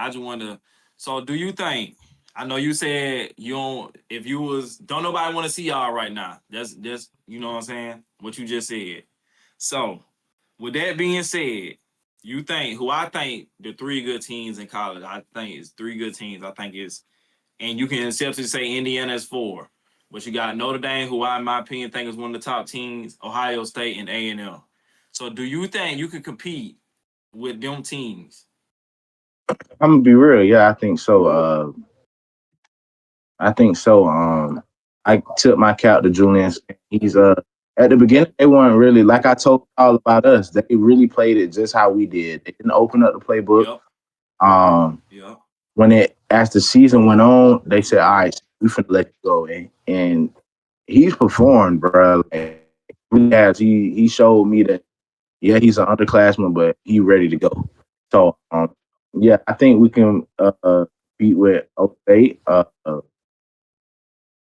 I just want to. So, do you think? I know you said you don't. If you was don't nobody want to see y'all right now. That's just you know what I'm saying. What you just said. So, with that being said, you think who I think the three good teams in college. I think it's three good teams. I think it's and you can accept say Indiana is four. But you got Notre Dame, who I, in my opinion, think is one of the top teams. Ohio State and A&M. So, do you think you can compete with them teams? I'm gonna be real. Yeah, I think so. I think so. I took my cap to Julian. He's at the beginning they weren't really like I told all about us. They really played it just how we did. They didn't open up the playbook. Yep. Um, Yep. when it as the season went on, they said, "All right, we finna let you go," and he's performed, bro. Like, really has. He showed me that yeah, he's an underclassman, but he ready to go. So yeah, I think we can beat with Oak State.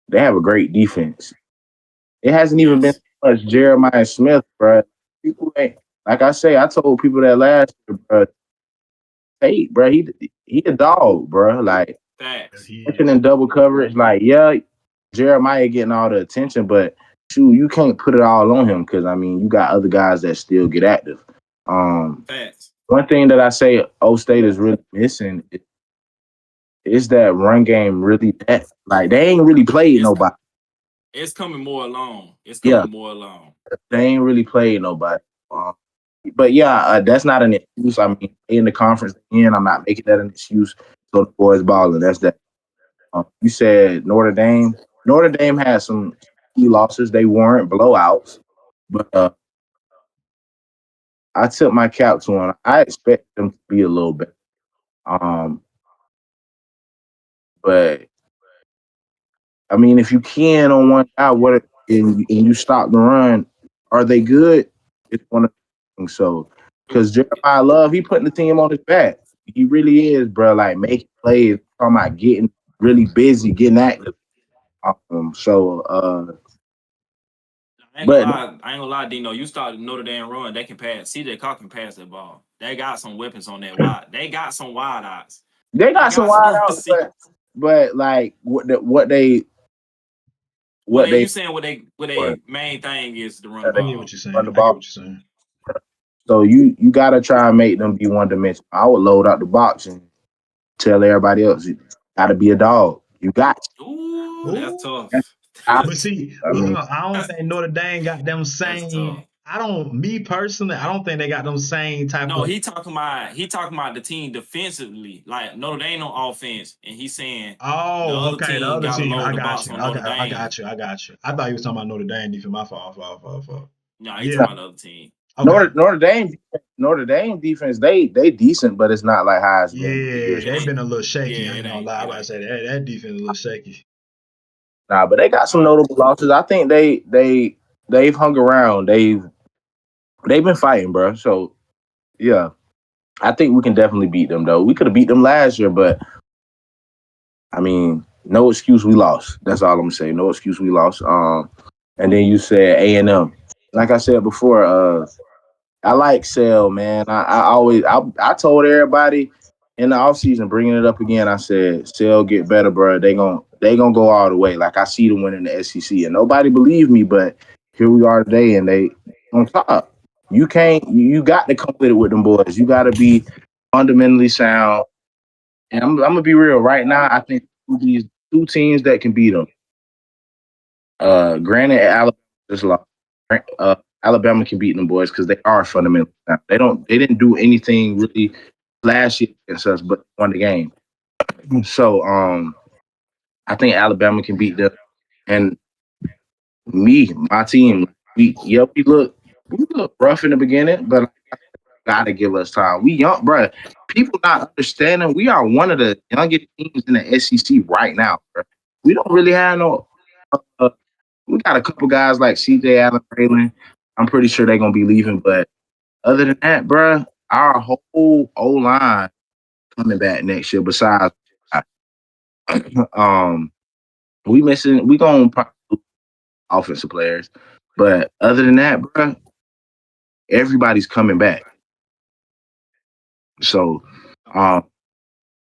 They have a great defense. It hasn't even been Yes. so much Jeremiah Smith, bro. People ain't like I say. I told people that last year, bro. Tate, bro, he a dog, bro. Like Yeah, Facts. he catching in is. double coverage. Like yeah, Jeremiah getting all the attention, but shoot, you can't put it all on him because I mean you got other guys that still get active. Um, Facts. one thing that I say O State is really missing is that run game really that like they ain't really played It's nobody. it's coming more along. It's Yeah, coming more along. they ain't really played nobody. Um, but yeah, that's not an excuse. I mean, in the conference again, I'm not making that an excuse. So the boys balling. That's that. You said Notre Dame. Notre Dame had some key losses. They weren't blowouts, but I took my cap to them. I expect them to be a little bit. Um, but I mean, if you can on one guy, and you stop the run, are they good? It's one of the things. So, because Jeremiah Love, he putting the team on his back. He really is, bro. Like making plays, talking about getting really busy, getting active. I ain't gonna But lie. I ain't gonna lie, Dino. You started Notre Dame run. They can pass. CJ Cock can pass that ball. They got some weapons on that wide. They got some wide eyes. they They got some got some wide outs, receivers. but like What what they they you saying? What for they main thing is to run the I get ball. what you're run saying. the I get ball. what you're saying. So you gotta try and make them be one dimensional. I would load out the box and tell everybody else you gotta be a dog. You got to. Ooh, that's Ooh. tough. But see, I mean, I don't that's think Notre Dame got them that's same. tough. I don't, me personally, I don't think they got them same type No, of. he talking about the team defensively, like Notre Dame on offense, and he's saying the Oh, other okay, the team other got to team. load I the got box you. on Okay, Notre I Dame. got you. I got you. I thought you was talking about Notre Dame defense. My fault. Fault. No, he Yeah. talking about the other team. Okay. Notre Dame defense, they decent, but it's not like how it's been Yeah, years. It they've ain't. been a little shaky. Yeah, I it ain't gonna ain't. lie. I It about to ain't. say that defense a little shaky. Nah, but they got some Uh, notable losses. I think they've hung around. They've been fighting, bro. So yeah, I think we can definitely beat them though. We could have beat them last year, but I mean, no excuse we lost. That's all I'm gonna say. No excuse we lost. And then you said A&M. Like I said before, I like Sale, man. I told everybody in the offseason, bringing it up again. I said Sale get better, bro. They gonna go all the way. Like I see them winning the SEC, and nobody believed me, but here we are today, and they on top. You can't. You got to come with it with them boys. You got to be fundamentally sound. And I'm gonna be real right now. I think these two teams that can beat them. Granted, Alabama just lost. Alabama can beat them boys because they are fundamental. Now. They didn't do anything really last year against us, but won the game. So I think Alabama can beat them. And my team, we look rough in the beginning, but gotta give us time. We young, bro. People not understanding. We are one of the youngest teams in the SEC right now, bro. We don't really have no. Uh, we got a couple guys like CJ Allen, Braylon. I'm pretty sure they're gonna be leaving, but other than that, bro, our whole O line coming back next year. Besides, um, we gonna probably lose offensive players, but other than that, bro, everybody's coming back. So, um,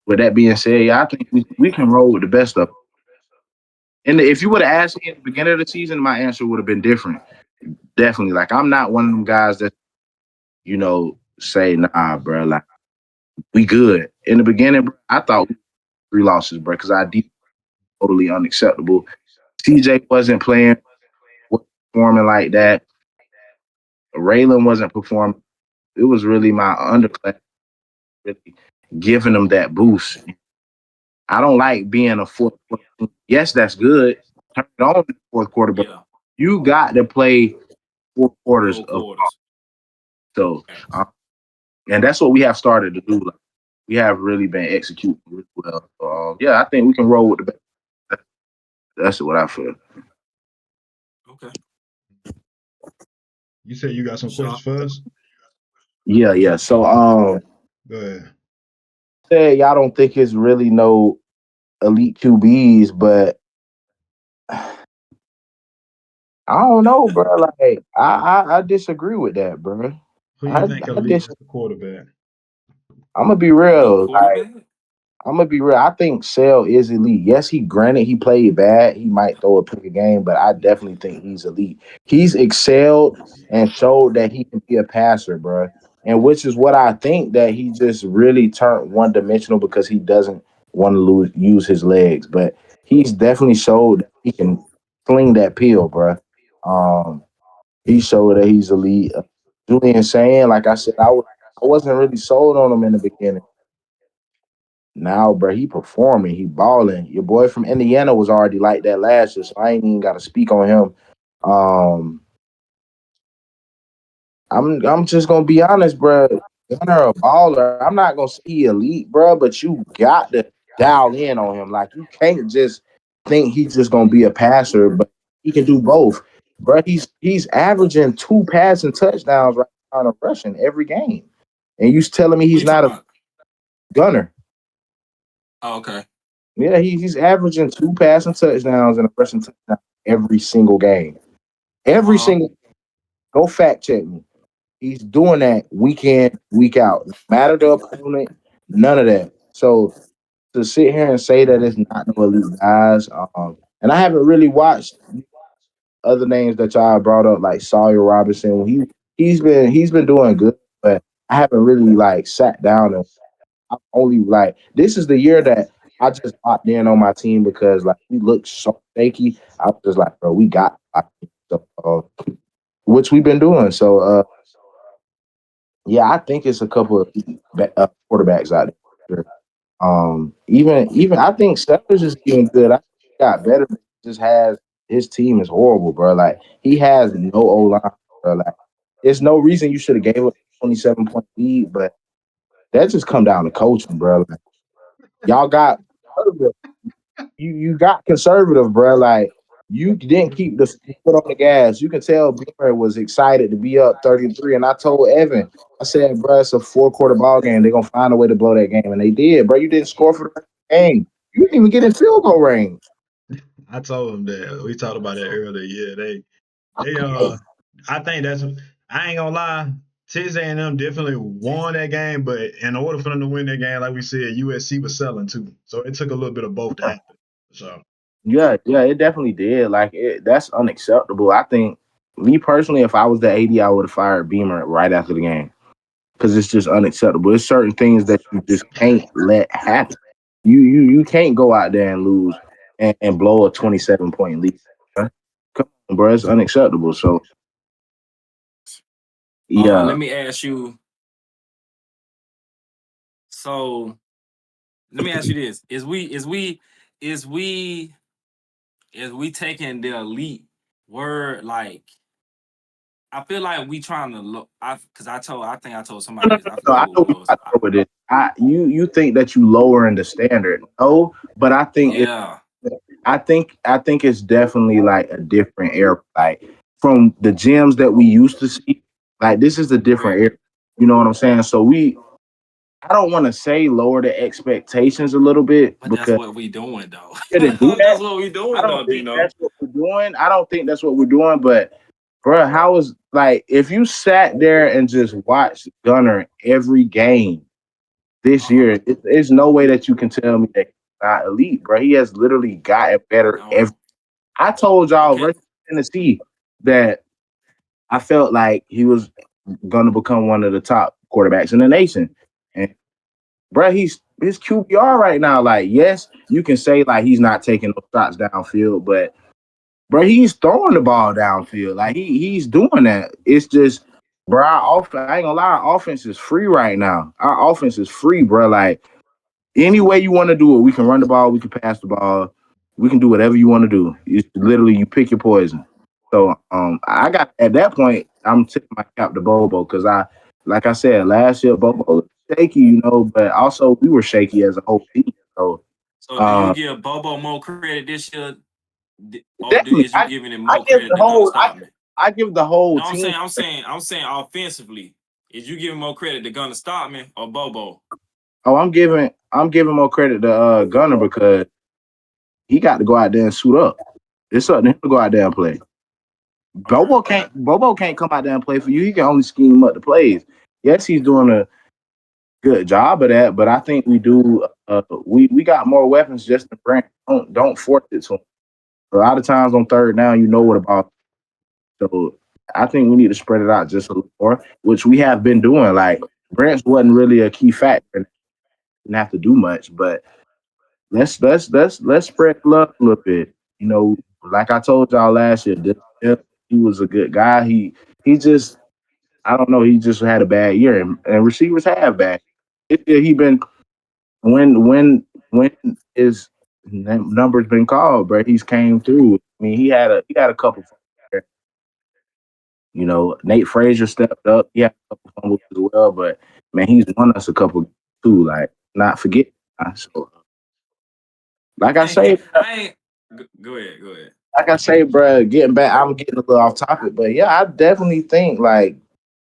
with that being said, yeah, I think we can roll with the best of. And if you would have asked me at the beginning of the season, my answer would have been different. Definitely. Like I'm not one of them guys that say nah, bro. Like we good. In the beginning, bro, I thought we 3 losses, bro, because our defense was totally unacceptable. CJ wasn't playing, wasn't performing like that. Raylan wasn't performing. It was really my underclass really giving them that boost. I don't like being a fourth quarter team. Yes, that's good. Turn it on in the fourth quarter, but Yeah, you got to play 4 quarters four of quarters. so. Thanks. And that's what we have started to do. Like, we have really been executing really well. So, yeah, I think we can roll with the best. That's what I feel. Okay. You said you got some questions Sharp. for us? Yeah, yeah. So, Go ahead. say y'all don't think it's really no elite QBs, but I don't know, bro. Like, I disagree with that, bro. Who you I, think I dis. elite quarterback? I'm gonna be Elite real. Like, quarterback. I'm gonna be real. I think Sale is elite. Yes, he granted he played bad. He might throw a pick a game, but I definitely think he's elite. He's excelled and showed that he can be a passer, bro. And which is what I think that he just really turned one dimensional because he doesn't want to use his legs. But he's definitely showed that he can fling that pill, bro. Um, he showed that he's elite. Julian saying, like I said, I wasn't really sold on him in the beginning. Now, bro, he performing, he balling. Your boy from Indiana was already like that last year, so I ain't even got to speak on him. Um, I'm just gonna be honest, bro. Gunner a baller. I'm not gonna say he elite, bro, but you got to dial in on him. Like you can't just think he's just gonna be a passer, but he can do both, bro. He's averaging 2 passing touchdowns right now in a rushing every game, and you telling me What he's you not talking a about? gunner? Oh, okay. Yeah, he's averaging 2 passing touchdowns and a rushing touchdown every single game. Every Uh huh. single go fact check me. He's doing that week in, week out. No matter the opponent, none of that. So to sit here and say that it's not no elite guys, and I haven't really watched other names that y'all brought up like Sawyer Robinson. He's been doing good, but I haven't really like sat down and I'm only like this is the year that I just locked in on my team because like we looked so shaky. I was just like, bro, we got so, which we've been doing. So yeah, I think it's a couple of quarterbacks out there. Even I think Sellers is even good. I think he got better. But he just has his team is horrible, bro. Like he has no O line, bro. Like there's no reason you should have gave up a 27-point lead, but that just come down to coaching, bro. Like, y'all got you got conservative, bro. Like you didn't keep the foot on the gas. You can tell Beamer was excited to be up 33. And I told Evan, I said, bro, it's a 4 quarter ball game. They're gonna find a way to blow that game. And they did, bro. You didn't score for the rest of the game. You didn't even get in field goal range. I told him that. We talked about that earlier. Yeah, they Hey, I think that's I ain't gonna lie. Texas A&M definitely won that game, but in order for them to win that game, like we said, USC was selling too. So it took a little bit of both to happen. So yeah, yeah, it definitely did. That's unacceptable. I think me personally, if I was the AD, I would have fired Beamer right after the game. Because it's just unacceptable. There's certain things that you just can't let happen. You can't go out there and lose and blow a 27-point lead. Come on, bro, it's unacceptable. So Let yeah, me ask you. So let me ask you this: is we is we taking the elite word like? I feel like we trying to look. Because I think I told no, somebody no, this. I no, forgot who it was. I know what it is. You think that you lowering the standard? No, but Yeah. I think it's definitely like a different era. Like from the gyms that we used to see, like this is a different Correct. era. You know what I'm saying? So I don't want to say lower the expectations a little bit But that's because what we doing though. we shouldn't do That's that. what we I doing don't though, think Dino. that's what we're doing. I don't think that's what we're doing. But bro, how is like if you sat there and just watched Gunner every game, this Uh-huh. year. There's no way that you can tell me that he's not elite, bro. He has literally gotten better every. No. I told y'all Okay. right in Tennessee that I felt like he was going to become one of the top quarterbacks in the nation. And bro, he's his QBR right now. Like, yes, you can say like he's not taking no shots downfield, but bro, he's throwing the ball downfield. Like he's doing that. It's just, bro, I ain't gonna lie, our offense is free right now. Our offense is free, bro. Like any way you want to do it, we can run the ball, we can pass the ball, we can do whatever you want to do. It's literally you pick your poison. So I got at that point, I'm tipping my cap to Bobo because like I said, last year Bobo was shaky, but also we were shaky as a whole team. So So do you um, give Bobo more credit this year, or definitely, is you giving him I more give credit the to Gunner whole Stockman? I give the whole No, team. I'm saying offensively. Is you giving more credit to Gunner Stockman or Bobo? Oh, I'm giving more credit to Gunner because he got to go out there and suit up. It's up to him to go out there and play. Okay. Bobo can't come out there and play for you. He can only scheme up the plays. Yes, he's doing a good job of that, but I think we do. We got more weapons just to bring. Don't force it to him. A lot of times on third down, you know what about. So I think we need to spread it out just a little more, which we have been doing. Like Branch wasn't really a key factor. Didn't have to do much, but let's spread the love a little bit. Like I told y'all last year, he was a good guy. He just I don't know. He just had a bad year, and receivers have bad. This year he been when his numbers been called, bro. He's came through. I mean, he had a couple. Nate Frazier stepped up. He had a couple fumbles as well, but man, he's won us a couple too. Like not forget. So like I say, I ain't. Go ahead. Go ahead. bro, getting back, I'm getting a little off topic, but yeah, I definitely think like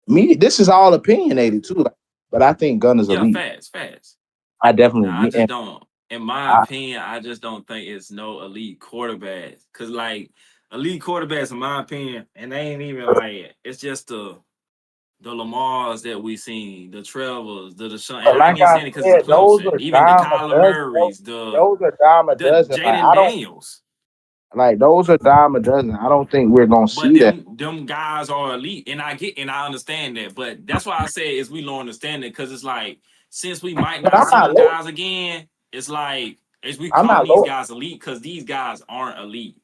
me. This is all opinionated too, like, but I think Gunner's Yeah, elite. fast. I Nah, definitely I me just and don't. In my I, opinion, I just don't think it's no elite quarterbacks. Cause like elite quarterbacks, in my opinion, and they ain't even like it's just the Lamars that we seen, the Trevors, the Deshaun, and but I ain't like even I saying it because it's said, those Clemson. are Even the dime a Kyler dozen. Those, Murrays, those are dime a the dozen. Like Jaden I don't Daniels. like those are dime a dozen. I don't think we're gonna But see that. them guys are elite, and I get and I understand that. But that's why I say is we don't understand it because it's like since we might But not I'm see not them low. guys again, it's like is we I'm calling not these low. guys elite because these guys aren't elite.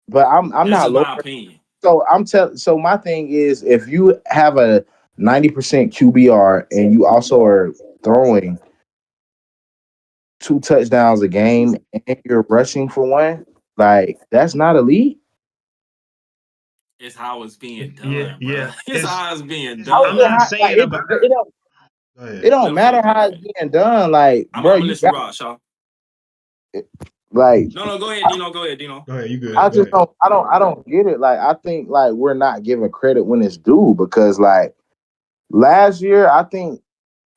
But I'm That's not just low. my opinion. So So my thing is, if you have a 90% QBR and you also are throwing two touchdowns a game and you're rushing for one, like that's not elite. It's how it's being Yeah, done, bro. yeah. It's how it's being How's I'm it not done. high? Like saying about. Go it ahead. don't Let him finish, matter bro. Go how it's ahead. being done. Like, I'm bro, gonna you let you got rock, Shaw. like No, go ahead, Dino. Go ahead, Dino. Go ahead. You I good? Go just ahead. don't get it. Like I think like we're not giving credit when it's due because like last year I think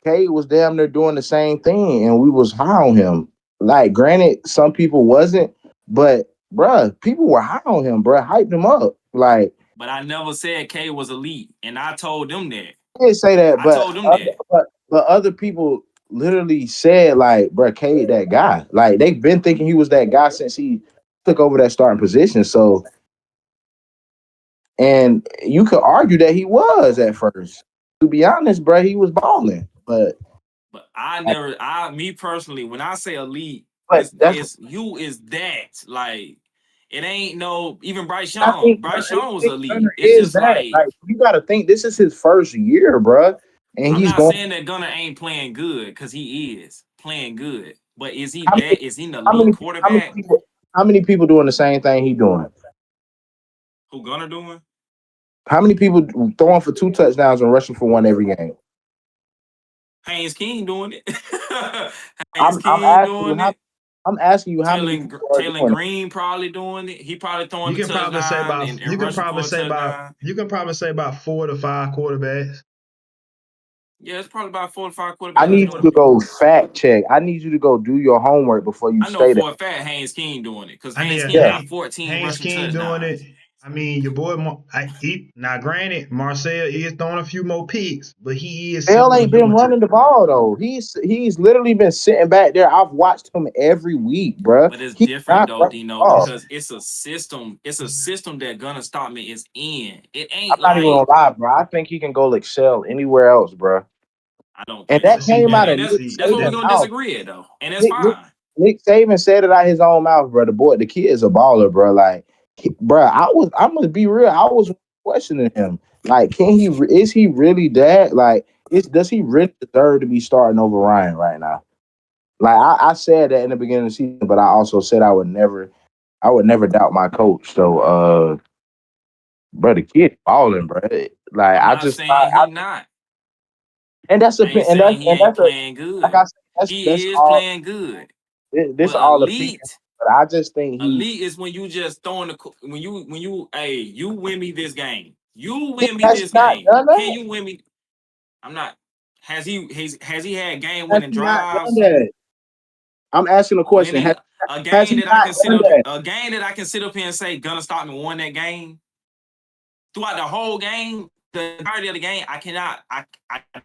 Cade was damn near doing the same thing and we was high on him. Like granted, some people wasn't, but bruh, people were high on him, bruh, hyped him up. Like But I never said K was elite, and I told them that. I didn't say that, I told them that. but other people literally said like, bruh, Cade that guy. Like they've been thinking he was that guy since he took over that starting position. So and you could argue that he was at first. To be honest, bro, he was balling. But I never, me personally, when I say elite, But that's it's you is that like it ain't no even Bryce I Young. think Bryce I Young was think elite. Gunner It's is just that. like Like you got to think this is his first year, bro, and I'm he's not going. saying that Gunner ain't playing good because he is playing good. But is he How many? that? Is he an How elite many? How many quarterback? people? How many people doing the same thing he doing? Who Gunner doing? How many people throwing for two touchdowns and rushing for one every game? Haynes King doing it. Haynes I'm King asking you doing how. it. I'm asking you how many people are Taylor doing it. Green probably doing it. He probably throwing You the can probably say touchdown about. and You can rushing probably for a say about. touchdown. You can probably say about 4 to 5 quarterbacks. Yeah, it's probably about 4 to 5 I quarterbacks that's need you doing to it. go fact check. I need you to go do your homework before you I know say that. for a fact Haynes King doing it because I Haynes need King Yeah. got 14 Haynes rushing King doing it. touchdowns. I mean, your boy. Now, granted, Marcel is throwing a few more picks, but he is Bell ain't seldom been doing it. running the ball though. He's literally been sitting back there. I've watched him every week, bro. But it's He's different not though, running the Dino, ball. because it's a system. It's a system that Gunner Stockman is in. It I'm ain't not even gonna like lie, bro. I think he can go excel anywhere else, bro. I don't And think that But so. see, came that out And of that's Nick see that's what we're that. Saban's gonna mouth. disagree at though. And that's Nick, Nick, fine. Nick Saban said it out his own mouth, bro. The kid is a baller, bro. Like, bro, I'm gonna be real. I was questioning him. Like, is he really that? Like, does he really deserve to be starting over Ryan right now? Like, I said that in the beginning of the season, but I also said I would never doubt my coach. So, bro, the kid balling, bro. Like, I'm not saying he not. and that's a, I ain't and saying he ain't that's a, playing like I good. said, that's He is all. playing good. This But all opinion, but I just think elite is when you just throwing when you hey, you win me this game. You he win me has this not game. done Can that. you win me? I'm not. Has he had game Has winning he not done drives? that? I'm asking a question. Winning a Has game he that I not can sit done up that? a game that I can sit up here and say Gunner Stockton won that game throughout the whole game, the entirety of the game. I cannot. I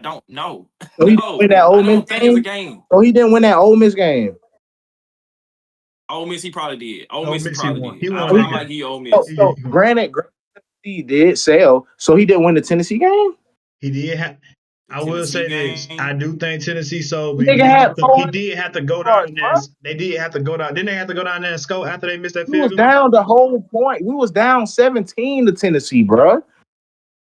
don't know. So he didn't No, win that I Ole Miss don't think it's a game. game. So he didn't win that Ole Miss game. Ole Miss he probably did. Ole Oh, Miss he Missy probably won. did. He I, won So he, that I game. might give you Ole so, Miss. so granted, he did sell. So he didn't win the Tennessee game. He did have. The I will Tennessee say this. I game. do think Tennessee sold, but Nigga had he 400 did have to go down yards, there. bro. They did have to go down. Didn't they have to go down there and score after they missed that We field was goal? down the whole point. We was down 17 to Tennessee, bro.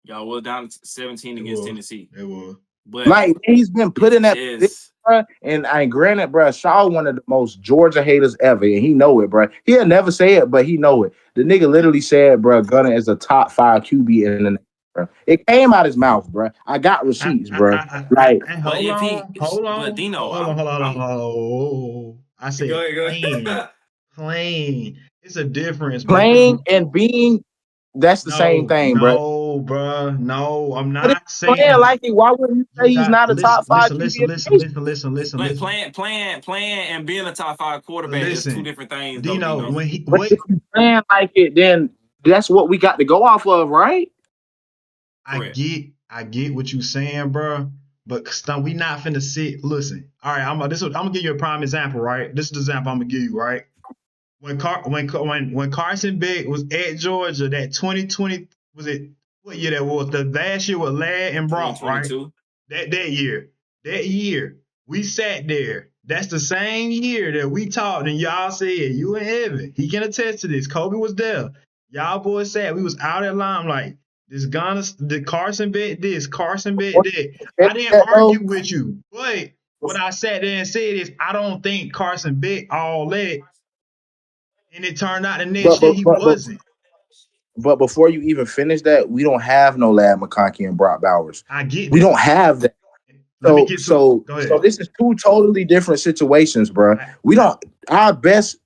Y'all was down 17 It against was. Tennessee. It was. But Like he's been put it's in that position, just bro. And I granted, bro, Shaw one of the most Georgia haters ever, and he know it, bro. He'll never say it, but he know it. The nigga literally said, bro, Gunner is a top 5 QB in the nation, bro. It came out his mouth, bro. I got receipts, bro. Like, but Hold if he on, hold but on, Dino, hold on, hold on, hold I'm on. I go said ahead, go playing, ahead. playing. It's a difference, man. playing and being, that's the same No, thing, bro. no, bruh. No, I'm But if not he's playing saying like it, why wouldn't you say you he's got not a top five QB in the nation? Playing and being a top five quarterback is two listen. different things, though, Dino, Dino. when he But what if he's playing like it, then that's what we got to go off of, right? Correct. I get what you saying, bro. But we not finna sit. Listen, all right. I'm gonna give you a prime example, right? This is the example I'm gonna give you, right? When Carson Beck was at Georgia, that 2020 was it? What year that was? The last year with Ladd and Brock, right? 2022. That year, we sat there. That's the same year that we talked, and y'all said you and Evan. He can attest to this. Kobe was there. Y'all boys sat. We was out at line like this. Gunna, the Carson bet this, Carson bet that. I didn't That though, argue with you, but what I sat there and said is I don't think Carson bet all that, and it turned out the but next year but he but but, wasn't. but before you even finish that, we don't have no Lad McConkey and Brock Bowers. I get We that. don't have that. Let me get to it. Go So ahead. this is two totally different situations, bro. I, We don't. Our best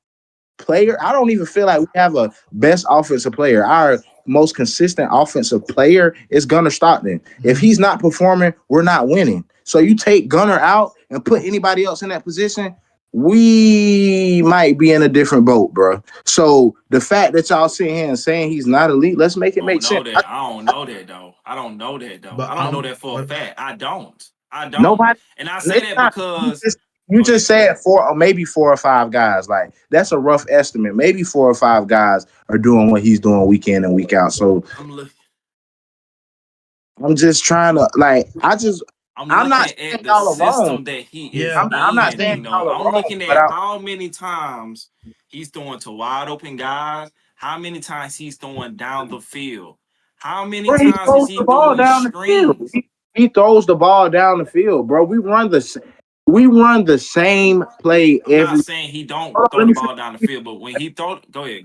player. I don't even feel like we have a best offensive player. Our most consistent offensive player is Gunnar Stockton. If mhm. he's not performing, we're not winning. So you take Gunnar out and put anybody else in that position, we might be in a different boat, bro. So the fact that y'all sitting here and saying he's not elite, let's make it I don't make know sense. that. I don't know that though. I don't know that though. But I don't know that for a but fact. I don't. I don't. Nobody. And I say It's that not. because You go just ahead. said four or maybe 4 or 5 guys. Like that's a rough estimate. Maybe 4 or 5 guys are doing what he's doing week in and week out. So I'm look I'm just trying to like. I'm I'm not looking saying at the y'all are wrong. system that he is yeah, I'm I not in, saying think Dino. y'all are I'm wrong. looking But at how many times he's throwing to wide open guys, how many times he's throwing down the field, how many bro, he times is throws the he ball throwing down the field. screens. He throws the ball down the field, bro. We run the same play I'm not every. saying he don't Hold on, throw the ball down the field, but when he throw, go ahead.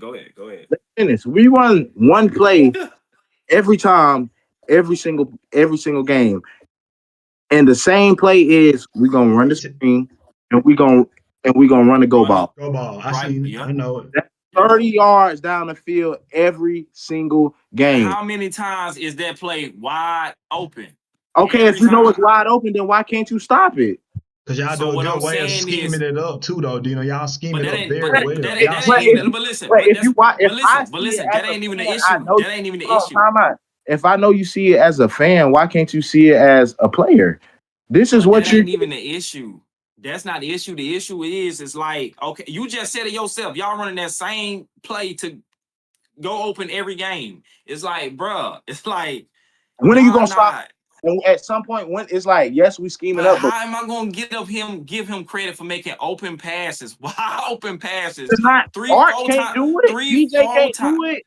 let me finish. We run one play every time, every single game. And the same play is we gonna run the screen and we gonna run the go Run the ball. go ball. I right. seen it. I Yep. know it. That's Yep. 30 yards down the field every single But game. how many times is that play wide open? Okay, if Every you know it's time. wide open, then why can't you stop it? Cause y'all So do a what I'm good way of saying is, scheming it up too, though. You know, y'all scheme but it that up ain't, very but well. that Y'all that But ain't scheme if it. even. But listen, but but if that's you watch, if I but see it listen, as that a ain't even the fan, I issue. know. That ain't even the Hold on, issue. time out. If I know you see it as a fan, why can't you see it as a player? This is But that what you're. ain't even the issue. That's not the issue. The issue is, it's like, okay, you just said it yourself. Y'all running that same play to go open every game. It's like, bruh, it's like When are you y'all gonna stop? not. And at some point, when it's like, yes, we scheming But up, but how am I gonna give him credit for making open passes? Why open passes? it's not. Three, Arch four can't times, do it. three, DJ four can't times. do it.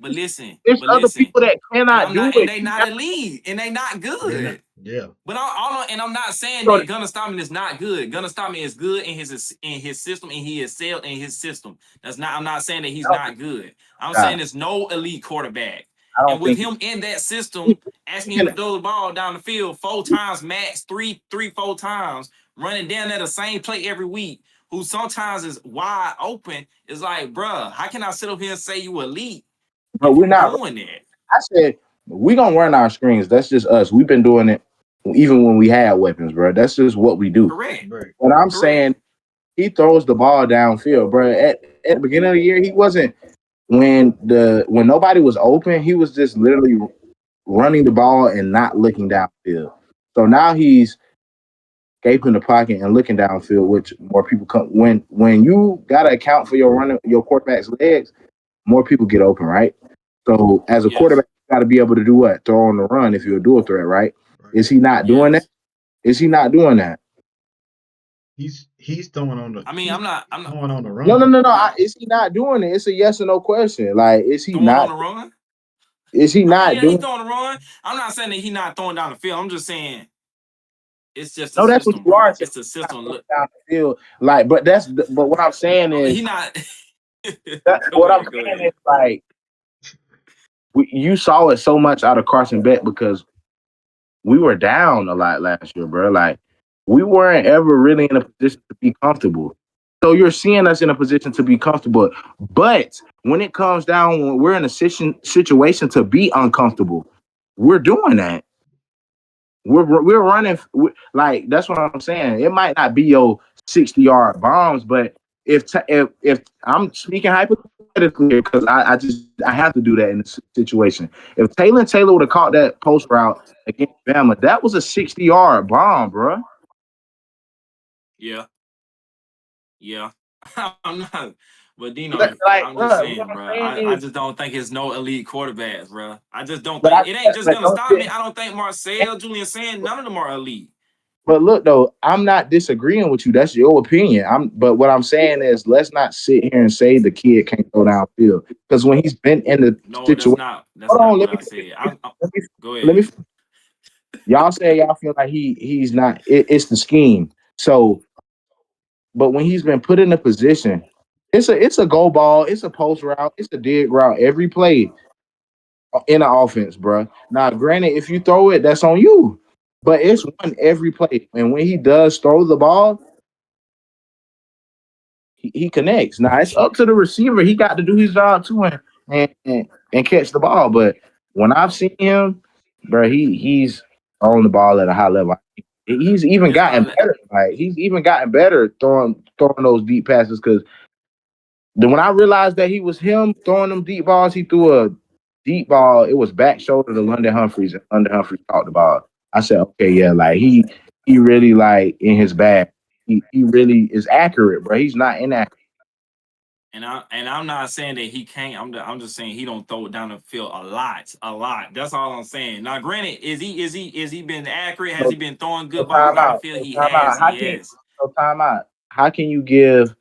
There's But other listen, people that cannot do and it. they You not got elite, and they not They're not. good. Yeah. But I'm not saying to that Gunnar Stockman is not good. Gunnar Stockman is good in his system, and he excelled in his system. That's not. I'm not saying that he's I don't not good. I'm saying God, there's no elite quarterback. I And don't with think him in that he, system, asking he him to can. throw the ball down the field 4 times max, three, 4 times, running down there the same play every week, who sometimes is wide open, is like, bruh, how can I sit up here and say you elite But if we're you not. doing that? I said we gonna run our screens. That's just us. We've been doing it even when we had weapons, bro. That's just what we do. Correct. Right. What I'm Correct. saying, he throws the ball downfield, bro. At the beginning of the year, he wasn't when nobody was open. He was just literally running the ball and not looking downfield. So now he's escaping the pocket and looking downfield, which more people come when you gotta account for your quarterback's legs, more people get open, right? So as a Yes. quarterback, you gotta be able to do what? Throw on the run if you're a dual threat, right? Right. Is he not doing that? Yes. Is he not doing that? He's throwing on the I mean, he's I'm not throwing on the No, no, run. no, no. nah, Is he not doing it? It's a yes or no question. Like, is he throwing on not? the run. Is he I mean, not yeah, he doing? throwing the run. I'm not saying that he not throwing down the field. I'm just saying it's just a No, that's what system, you bro. are saying. It's a He's not system. throwing Look, down the field. Like, but what I'm saying is he not. Go what I'm ahead. Go saying is ahead. like you saw it so much out of Carson Beck because we were down a lot last year, bro. Like we weren't ever really in a position to be comfortable. So you're seeing us in a position to be comfortable. But when it comes down, when we're in a situation to be uncomfortable, we're doing that. We're running like that's what I'm saying. It might not be your 60-yard bombs, but if I'm speaking hypothetically because I have to do that in this situation. If Taylor would have caught that post route against Bama, that was a 60-yard bomb, bro. Yeah. Yeah. I'm not. But Like, Dino, like I'm just bro, what saying, I'm bro. saying I is, just don't think it's no elite quarterbacks, bro. I just don't but think it ain't just but gonna don't stop me. sit. I don't think Marcel, Julian saying none of them are elite. But look though, I'm not disagreeing with you. That's your opinion. But what I'm saying is let's not sit here and say the kid can't go downfield. Because when he's been in the No, situation, that's hold not on, what I said. let me Go let me ahead. y'all say y'all feel like he's not it's the scheme. So but when he's been put in a position, it's a go ball, it's a post route, it's a dig route every play in the offense, bro. Now, granted, if you throw it, that's on you. But it's one every play. And when he does throw the ball, he connects. Now it's up to the receiver. He got to do his job too and catch the ball. But when I've seen him, bro, he's on the ball at a high level. He's even It's gotten probably better. Like he's even gotten better throwing those deep passes. Because then when I realized that he was him throwing them deep balls, he threw a deep ball. It was back shoulder to London Humphreys, and London Humphreys caught the ball. I said, okay, yeah, like he really like in his bag. He really is accurate, bro. He's not inaccurate. I'm not saying that he can't. I'm just saying he don't throw it down the field a lot, a lot. That's all I'm saying. Now, granted, is he been accurate? Has So, he been throwing so good balls time down the out. field? So He time has. out. He has. Time out. How can you give?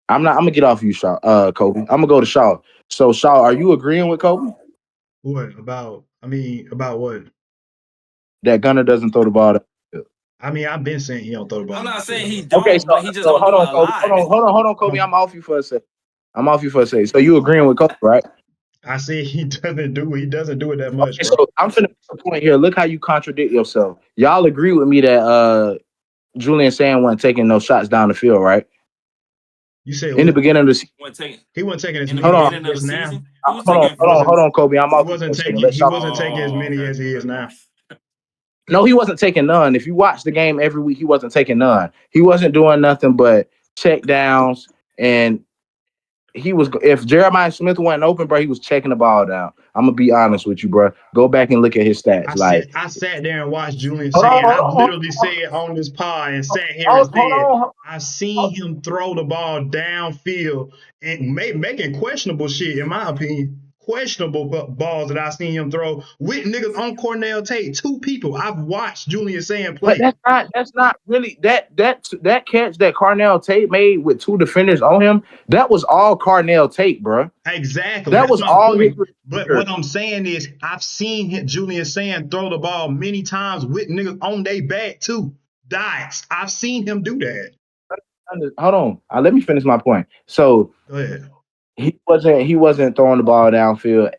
I'm gonna get off you, Shaw. Kobe. I'm gonna go to Shaw. So Shaw, are you agreeing with Kobe What about? I mean, about what? that Gunner doesn't throw the ball? I mean, I've been saying he don't throw the I'm ball not saying downfield. he Okay, don't, but he just so don't hold do it on, a Kobe. lot. Hold on, Kobe. I'm off you for a second. I'm off you for a second. So you agreeing with Kobe, right? I say he doesn't do it that much, Okay, bro. so I'm finna make a point here. Look how you contradict yourself. Y'all agree with me that Julian Sand wasn't taking no shots down the field, right? You say In the who? beginning of the season. Wasn't taking He wasn't taking as in the Hold many as on, he beginning of the is now. season. He was taking. He wasn't hold on, Kobe. I'm he off you for a wasn't second. taking Let's he talk. wasn't taking as many Okay, as he is okay, now. No, he wasn't taking none. If you watch the game every week, he wasn't taking none. He wasn't doing nothing but check downs. And he was, if Jeremiah Smith wasn't open, bro, he was checking the ball down. I'm gonna be honest with you, bro. Go back and look at his stats. Like, I sat there and watched Julian hold on, saying, hold I've on, literally said on this pod and sat here and hold on, said, hold on. I've seen him throw the ball downfield and making questionable shit, in my opinion. Questionable balls that I seen him throw with niggas on Cornell Tate. Two people. I've watched Julian saying But play. that's not really that catch that Carnell Tate made with two defenders on him. That was all Carnell Tate, bro. Exactly. That That's was my all his point. But receiver. what I'm saying is, I've seen Julian saying throw the ball many times with niggas on their back too. Diets. I've seen him do that. Hold on, let me finish my point. So Go ahead. he wasn't throwing the ball downfield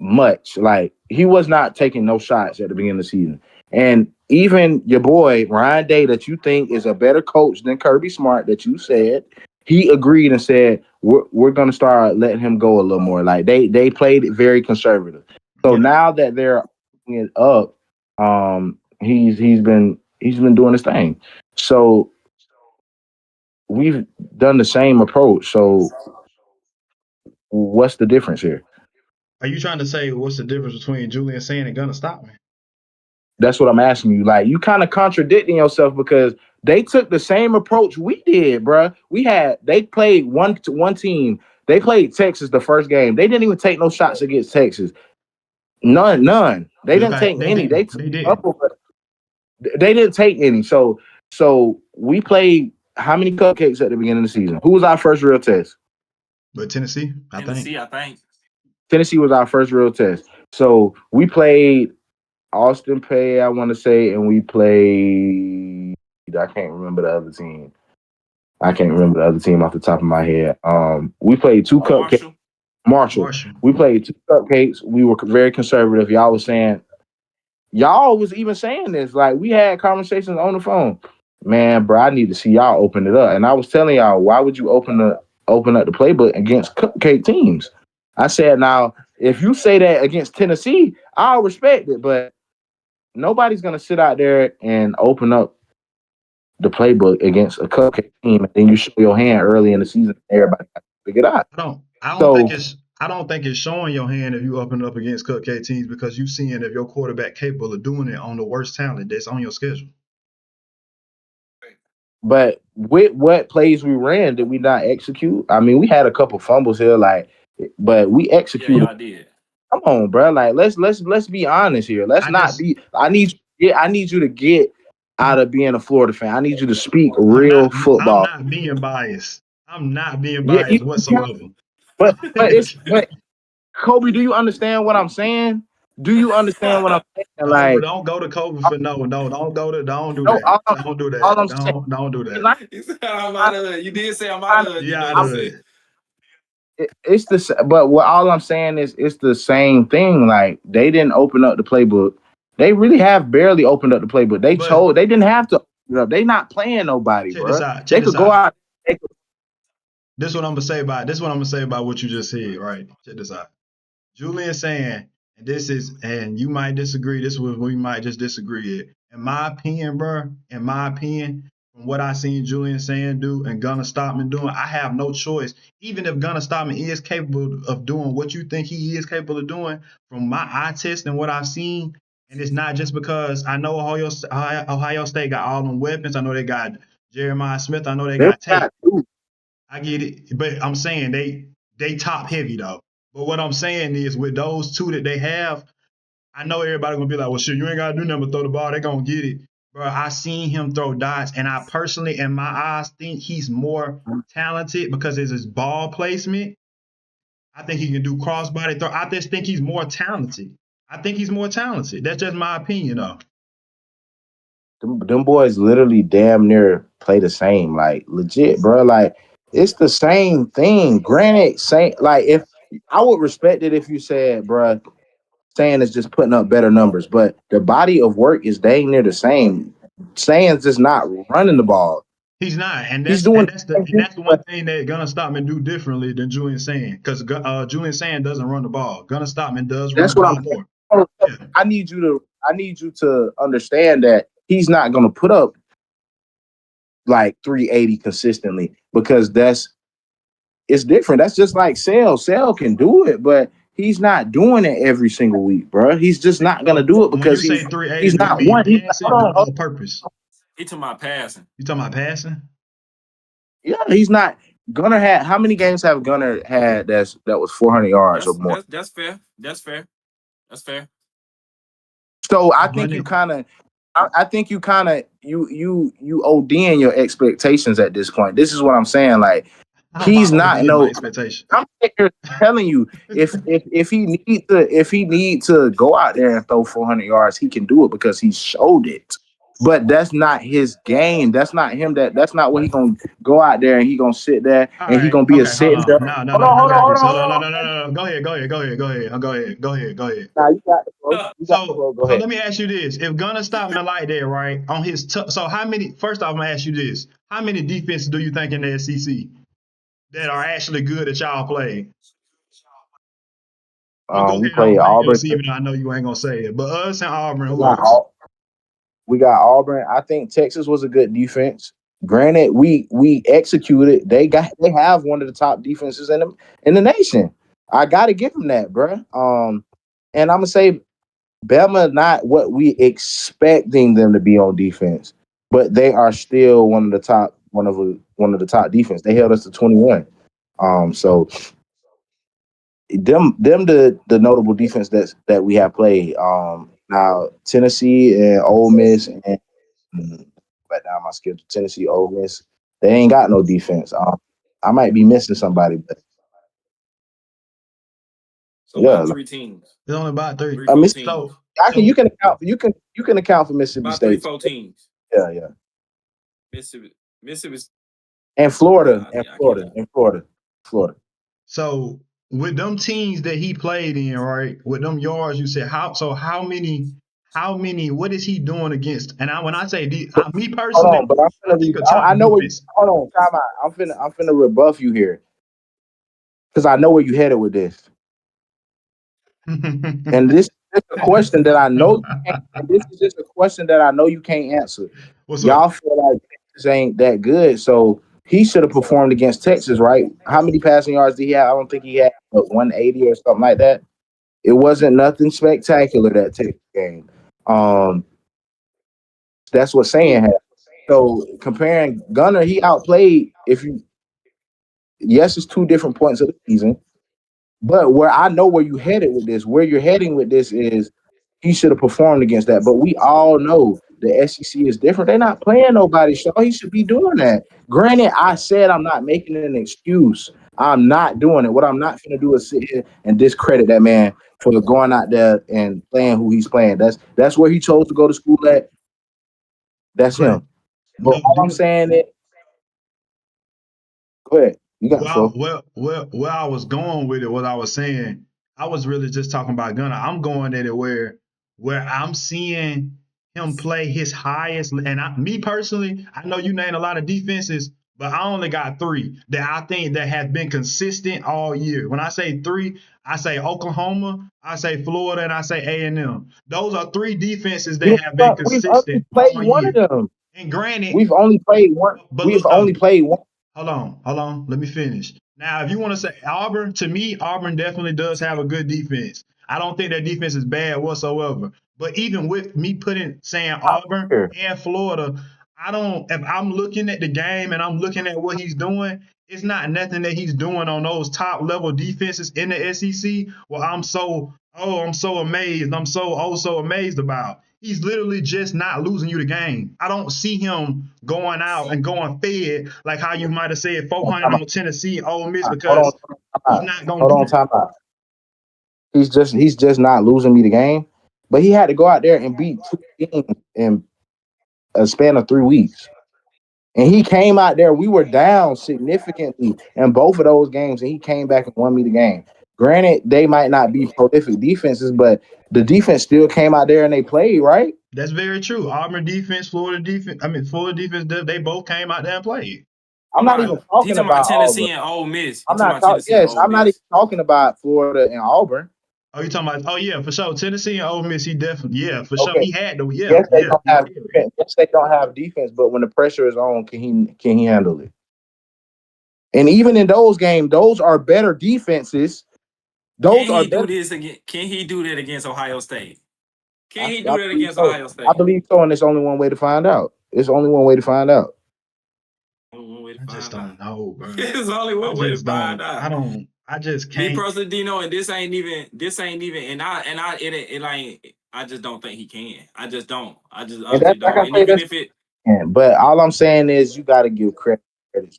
much. Like he was not taking no shots at the beginning of the season. And even your boy Ryan Day, that you think is a better coach than Kirby Smart, that you said, he agreed and said we're gonna start letting him go a little more. Like they played it very conservative. So Yeah. now that they're opening it up, he's been doing his thing. So we've done the same approach. So what's the difference here? Are you trying to say what's the difference between Julian saying and gonna stop me? That's what I'm asking you. Like you kind of contradicting yourself because they took the same approach we did, bruh. They played one team. They played Texas the first game. They didn't even take no shots against Texas. None. They didn't Okay, take they any. They didn't. took They a didn't. couple, but they didn't take any. So we played how many cupcakes at the beginning of the season? Who was our first real test? But Tennessee, I think. Tennessee, I think. Tennessee was our first real test. So we played Austin Pay, I want to say, and we played. I can't remember the other team. I can't remember the other team off the top of my head. We played two cupcakes. Marshall. Marshall. Marshall. We played two cupcakes. We were very conservative. Y'all was even saying this. Like we had conversations on the phone. Man, bro, I need to see y'all open it up. And I was telling y'all, why would you open up the playbook against cupcake teams? I said, now if you say that against Tennessee, I'll respect it, but nobody's gonna sit out there and open up the playbook against a cupcake team, and then you show your hand early in the season. Everybody got to figure it out. So, I don't think it's showing your hand if you open up against cupcake teams because you seeing if your quarterback capable of doing it on the worst talent that's on your schedule. but with what plays we ran, did we not execute? I mean, we had a couple fumbles here, but we Yeah, executed. y'all did. Come on, bro. Like let's be honest here. Let's I not just be. I need you to get out of being a Florida fan. I need you to speak I'm real I'm football. not being biased. I'm not being Yeah, biased whatsoever. but Kobe, do you understand what I'm saying? Do you understand what I'm saying? Like, Don't go to Kobe for no. Don't do no, that. all, Don't do all that. I'm saying, Don't do that. like, He said I'm I, out of. You did say I'm out I, of. You Yeah, know I you I'm, do said. it's but what all I'm saying is it's the same thing. Like they didn't open up the playbook. They really have barely opened up the playbook. But They didn't have to open it up. They not playing nobody, check this bro. out. Check They this could go out. out. This is what I'm gonna say about what you just said, right? Check this out. Julian saying, and this is, and you might disagree. This was we might just disagree. In my opinion, bro. In my opinion, from what I seen Julian saying do and Gunna Stockman doing, I have no choice. Even if Gunna Stockman is capable of doing what you think he is capable of doing, from my eye test and what I've seen, and it's not just because I know Ohio State got all them weapons. I know they got Jeremiah Smith. I know they They got Tate. got two. I get it, but I'm saying they top heavy though. But what I'm saying is with those two that they have, I know everybody gonna be like, well, shit, you ain't gotta do nothing but throw the ball. They gonna get it, bro. I seen him throw dots, and I personally, in my eyes, think he's more talented because it's his ball placement. I think he can do crossbody throw. I just think he's more talented. I think he's more talented. That's just my opinion, though. Them boys literally damn near play the same. Like legit, bro. Like it's the same thing. Granted, same. Like if I would respect it if you said, bro, saying is just putting up better numbers, but the body of work is dang near the same. Saying's just not running the ball. He's not, and He's doing the same thing, that's the one but thing that Gunna Stockman do differently than Julian Sand, because Julian Sand doesn't run the ball. Gunna Stockman does run that's the what I'm ball saying. more. Oh, Yeah, I need you to I need you to understand that he's not going to put up like 380 consistently because it's different. That's just like Sale. Sale can do it, but he's not doing it every single week, bro. He's just not going to So do it when you because say he's 380, do you not mean one. He's not, passing or all purpose? He talking about passing. You talking about passing? yeah, he's not. Gunner had how many games have Gunner had that was 400 yards or That's more? that's that's fair. That's fair. That's fair. So I think you 100. kind of, I think you kind of you ODing your expectations at this point. This is what I'm saying. Like How he's about not OD my no. expectation? I'm here telling you, if he need to go out there and throw 400 yards, he can do it because he showed it. But that's not his game. That's not him. That's not what he gonna go out there and he gonna sit there All and he right. gonna be a Okay. Hold sitting there. on. No, no, Hold no. on, I hold on, got hold this. on, No, no, hold no, on. no, no, no. Go ahead. Go ahead. Go ahead. Go ahead. Go ahead. Go ahead. Go ahead. Nah, you got the flow. You got the flow. So, Go so ahead. let me ask you this: if Gunna stopping the light there, right on his, so how many? First off, I'm gonna ask you this: how many defenses do you think in the SEC that are actually good that y'all play? Well, go We ahead play on say Auburn. us, even though I know you ain't gonna say it. But us and Auburn, We who got else? Au- we got Auburn. I think Texas was a good defense. Granted, we executed. They have one of the top defenses in the nation. I got to give them that, bro. And I'm gonna say Bama not what we expecting them to be on defense, but they are still one of the top defense. They held us to 21. So the notable defense that we have played. Now Tennessee and Ole Miss and right now my schedule Tennessee, Ole Miss, they ain't got no defense. I might be missing somebody, but So yeah, about like, three teams. There's only about three. Three, four Miss, teams. So, actually so you can account for Mississippi About three, State. four teams. Yeah, yeah, Mississippi. Mississippi. and Yeah, I can't. Florida. So with them teams that he played in, right? With them yards, you said how? So how many? How many? What is he doing against? And when I say me Hold personally, on, but I'm I finna think be. a top I know where you. defense. Hold on, time out. I'm finna rebuff you here because I know where you headed with this. And this is a question that I know you can't. And this is just a question that I know you can't answer. What's up? Y'all feel like Texas ain't that good, so he should have performed against Texas, right? How many passing yards did he have? I don't think he had 180 or something like that. It wasn't nothing spectacular that Texas game. Um, that's what saying had. So comparing Gunner, he outplayed. If you yes, it's two different points of the season. But where I know where you headed with this, where you're heading with this is he should have performed against that. But we all know the SEC is different. They're not playing nobody, so he should be doing that. Granted, I said I'm not making an excuse. I'm not doing it. What I'm not going to do is sit here and discredit that man for going out there and playing who he's playing. That's where he chose to go to school at. That's But him. But all I'm do saying is, go ahead. You got the floor. where I was going with it, what I was saying, I was really just talking about Gunner. I'm going at it where I'm seeing him play his highest. And me personally, I know you named a lot of defenses, but I only got three that I think that have been consistent all year. When I say three, I say Oklahoma, I say Florida, and I say A&M. Those are three defenses that have been We've only consistent played all one of year. them. And granted, We've only played one. but We've look though, only played one. hold on. Let me finish. Now, if you want to say Auburn, to me, Auburn definitely does have a good defense. I don't think that defense is bad whatsoever. But even with me saying Auburn Here. and Florida, I don't. If I'm looking at the game and I'm looking at what he's doing, it's not nothing that he's doing on those top level defenses in the SEC. Well, I'm so amazed. I'm so amazed about. He's literally just not losing you the game. I don't see him going out and going fed like how you might have said Hold 400 on, on Tennessee, Ole Miss, hold on, because time he's out. not gonna Hold do on, that. time out. He's just not losing me the game, but he had to go out there and beat two teams in a span of 3 weeks. And he came out there. We were down significantly in both of those games, and he came back and won me the game. Granted, they might not be prolific defenses, but the defense still came out there and they played right. That's very true. Auburn defense, Florida defense. I mean, Florida defense. They both came out there and played. I'm not even He talking talking about about Tennessee Auburn. and Ole Miss. He I'm talking not about talking. Tennessee and Yes, Ole I'm not even Miss. talking about Florida and Auburn. Oh, you talking about? Oh yeah, for sure. Tennessee and Ole Miss, he definitely, yeah, for sure. Okay. He had to, yeah, Yes, they yeah, don't he have did. defense. Yes, they don't have defense, but when the pressure is on, can he handle it? And even in those games, those are better defenses. Can Those are he do better. this again? Can he do that against Ohio State? Can he I do that believe against so. Ohio I State? believe so, and it's only one way to find out. It's only one way to find out. Only one way to I just find out. don't know, bro. There's only I one way to just find don't. I out. don't. I just Me can't. personally, Dino, and this ain't even, it ain't. I just don't think he can. I just don't. I just And honestly that's like don't. I And say, even that's if it, but all I'm saying is you got to give credit's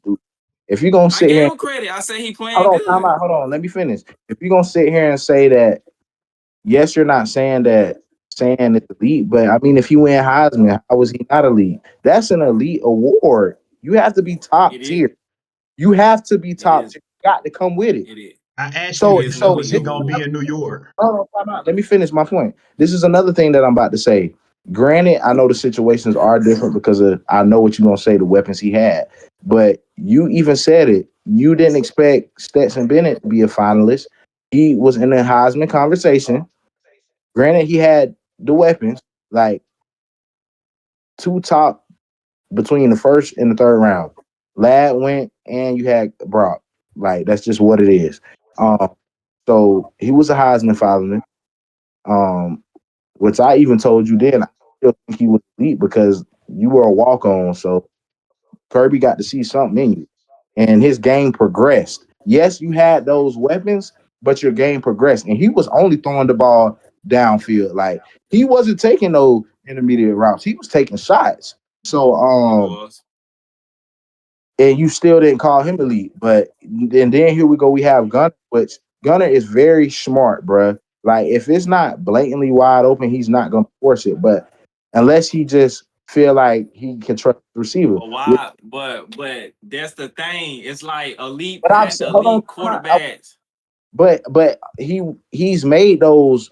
due. If you're gonna I sit gave here, him credit. I say he hold playing on, time good. out, hold on, let me finish. If you're gonna sit here and say that, yes, you're not saying it's elite, but I mean, if he win Heisman, how was he not elite? That's an elite award. You have to be top It is. tier. You have to be It top is. tier. You got to come with it. It is. I asked It you, So, is an so was elite he this gonna award. be in New York? no, no, time out. Let me finish my point. This is another thing that I'm about to say. Granted, I know the situations are different because of I know what you're gonna say, the weapons he had. But you even said it. You didn't expect Stetson Bennett to be a finalist. He was in the Heisman conversation. Granted, he had the weapons, like two top between the first and the third round. Lad went and you had Brock. Like that's just what it is. Um, so he was a Heisman finalist. Um, which I even told you then. I still think he was elite because you were a walk on. So Kirby got to see something in you, and his game progressed. Yes, you had those weapons, but your game progressed, and he was only throwing the ball downfield. Like he wasn't taking no intermediate routes. He was taking shots. So He was. and you still didn't call him elite. But and then here we go. We have Gunner, which Gunner is very smart, bruh. Like if it's not blatantly wide open, he's not gonna force it. But unless he just feel like he can trust the receiver. But why? But that's the thing. It's like But I've hold on, elite quarterbacks. but he's made those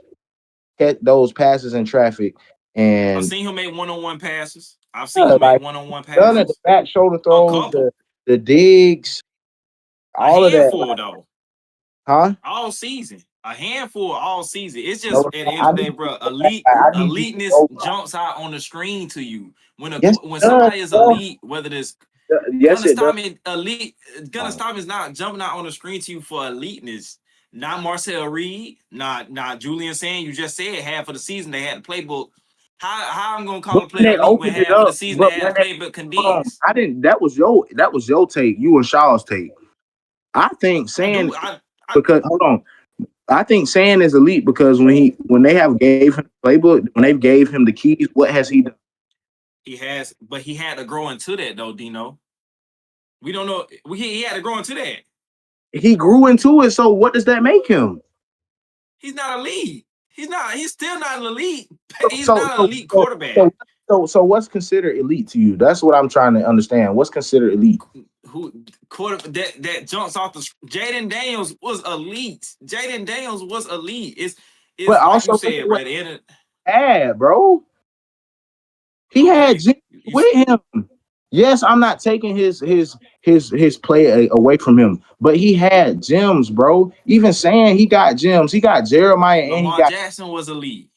passes in traffic, I've and seen him make one-on-one passes. I've seen him make like one-on-one Gunner, the passes. back shoulder A throws, couple. the digs, A all of that, handful like, though. huh? All season. A handful all season. It's just No, at the end I of the day, need bro. I need you to Eliteness go. jumps out on the screen to you. Yes, When it does, somebody is bro. elite, whether this Yes, Gunna it does. Stockman elite, Gunna Stockman's not jumping out on the screen to you for eliteness. Not Marcel Reed, not Julian saying you just said half of the season they had the playbook. How I'm gonna call But a when player they elite when opened it half of the up, season they but had when the they playbook hold on, condensed? I didn't. That was your take. You and Shaw's take. I think I saying do I because hold on, I think saying is elite because when they have gave him the playbook, when they gave him the keys, what has he done? but he had to grow into that though, Dino. We don't know. He had to grow into that. He grew into it. So what does that make him? He's not elite. He's not. He's still not an elite. He's So not an so elite so quarterback. so so what's considered elite to you? That's what I'm trying to understand. What's considered elite? Who quarter that jumps off the Jaden Daniels was elite. Jaden Daniels was elite. It's But like you also look at said, bro. what At the end of, he had, bro. He had okay, Jim with him. Yes, I'm not taking his play away from him, but he had gems, bro. Even saying he got gems, he got Jeremiah and he Lamar got. Jackson was elite.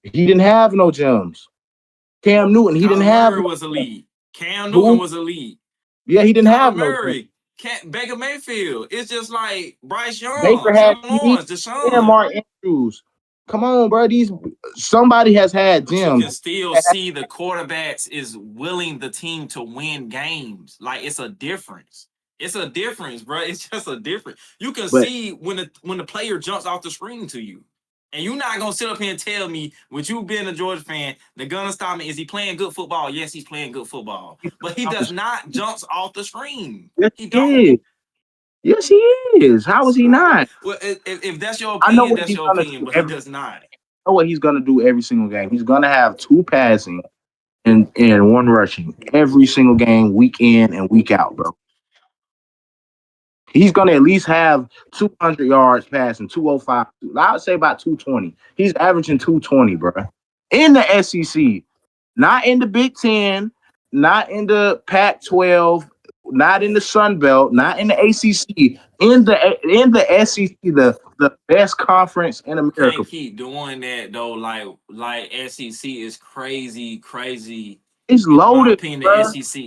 He didn't have no gems. Cam Newton, he didn't Kyler have Murray no was gems. elite. Cam Newton Who? was elite. Yeah, he didn't Kyler have no gems. Murray, Baker Mayfield. It's just like Bryce Baker Young, had Trevor TD Lawrence, and Deshaun. Mark Andrews. Come on, bro. These somebody has had But you gems. can still see the quarterbacks is willing the team to win games. Like it's a difference. It's a difference, bro. It's just a difference. You can But see when the player jumps off the screen to you. And you're not gonna sit up here and tell me, with you being a Georgia fan, the gunner stop me. Is he playing good football? Yes, he's playing good football. But he does not jumps off the screen. yes, He he don't. is. Yes, he is. How is he not? Well, if that's your I know opinion, what that's he's your gonna opinion. do But he does not. know what he's gonna do every single game. He's gonna have two passing and one rushing every single game, week in and week out, bro. He's gonna at least have 200 yards passing, 205. I would say about 220. He's averaging 220, bro. In the SEC, not in the Big Ten, not in the Pac 12. not in the Sun Belt, not in the ACC, in the SEC, the best conference in America. Can't keep doing that though. Like SEC is crazy, crazy. It's In my loaded, opinion, the bro. SEC,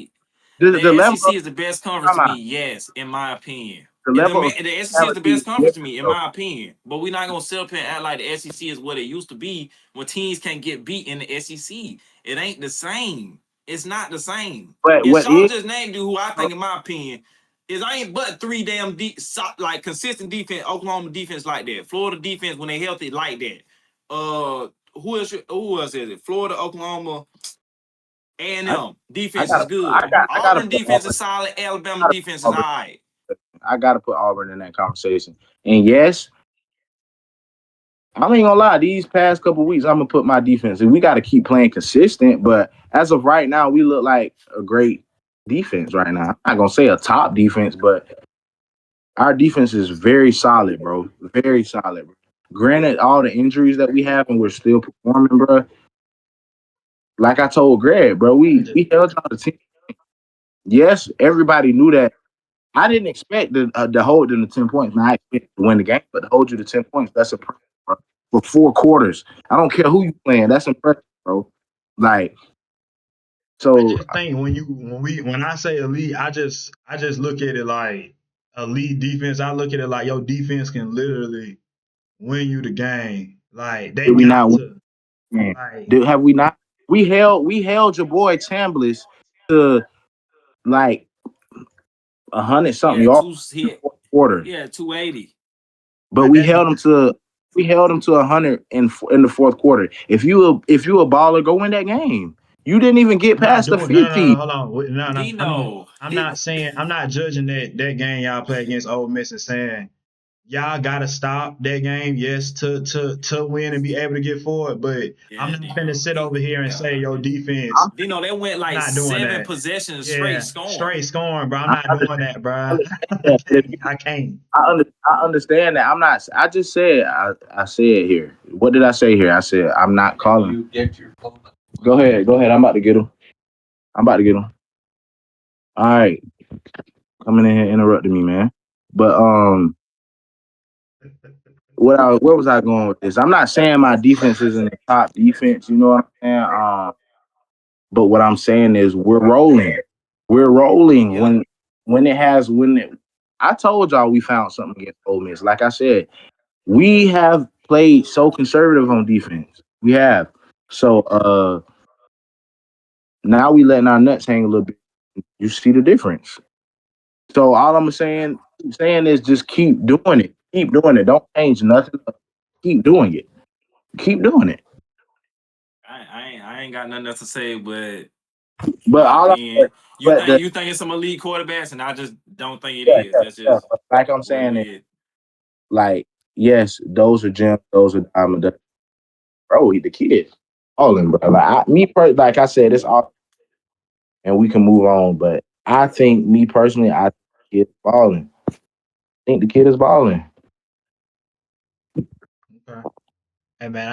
The the level of SEC is the best conference to come me. on, Yes, in my opinion. the And level of the SEC is the talent is best conference to different, me, in bro. my opinion. But we're not gonna sit up here and act like the SEC is what it used to be when teams can't get beat in the SEC. It ain't the same. It's not the same. But And what Shaw is, just named you who I think, in my opinion, is I ain't but three damn like consistent defense. Oklahoma defense like that. Florida defense when they healthy like that. Who else is it? Florida, Oklahoma, I A&M defense is I good. got I gotta Auburn put defense Auburn, is solid. Alabama I gotta defense put is all Auburn, right. I gotta put Auburn in that conversation. And yes, I ain't gonna lie, these past couple weeks, I'm gonna put my defense. And we got to keep playing consistent. But as of right now, we look like a great defense right now. I'm not gonna say a top defense, but our defense is very solid, bro. Very solid. Bro. Granted, all the injuries that we have, and we're still performing, bro. Like I told Greg, bro, I we just held y'all to 10. Yes, everybody knew that. I didn't expect to hold them to 10 points. Now, I expect to win the game, but to hold you to 10 points, that's impressive, bro. For 4 quarters. I don't care who you playing. That's impressive, bro. Like, I so just think when I say elite, I just look at it like elite defense. I look at it like your defense can literally win you the game. Like they did we got not win? to Man? like Have we not? We held your boy Chambliss to like 100 something Yeah, yards two in the hit. fourth quarter, Yeah, 280. but but that's we held him to 100 in the fourth quarter. If you a baller, go win that game. You didn't even get I'm not past the doing no 50. hold on no Dino. I'm not saying I'm not judging that game y'all play against Ole Miss and saying y'all gotta stop that game, yes, to win and be able to get forward. But I'm Yeah, not finna Dino. sit over here and say your defense. I'm, Dino, they went I'm like not doing seven that. possessions straight Yeah, scoring. straight scoring, bro. I'm I not doing understand, that, bro. understand I that, but can't. I can't. I understand that. I'm not. I just said. I said here. What did I say here? I said I'm not calling. You get your phone. Go ahead. Go ahead. I'm about to get him. I'm about to get him. All right, coming in here interrupting me, man. But where was I going with this? I'm not saying my defense isn't a top defense. You know what I'm saying? But what I'm saying is we're rolling. We're rolling Yep. when I told y'all we found something against Ole Miss. Like I said, we have played so conservative on defense. We have. So now we letting our nuts hang a little bit. You see the difference. So all I'm saying is just keep doing it. Keep doing it. Don't change nothing. Keep doing it. Keep doing it. I ain't got nothing else to say, but But my all I opinion, but the you think it's some elite quarterbacks, and I just don't think it yeah, is. yeah, That's yeah. just Like I'm what it saying is is. like yes, those are gems, those are diamond. Bro, he the kid. All in, bro. Like I said, it's all and we can move on. But I think me personally, I think the kid is balling. I think the kid is balling. Okay. Hey man,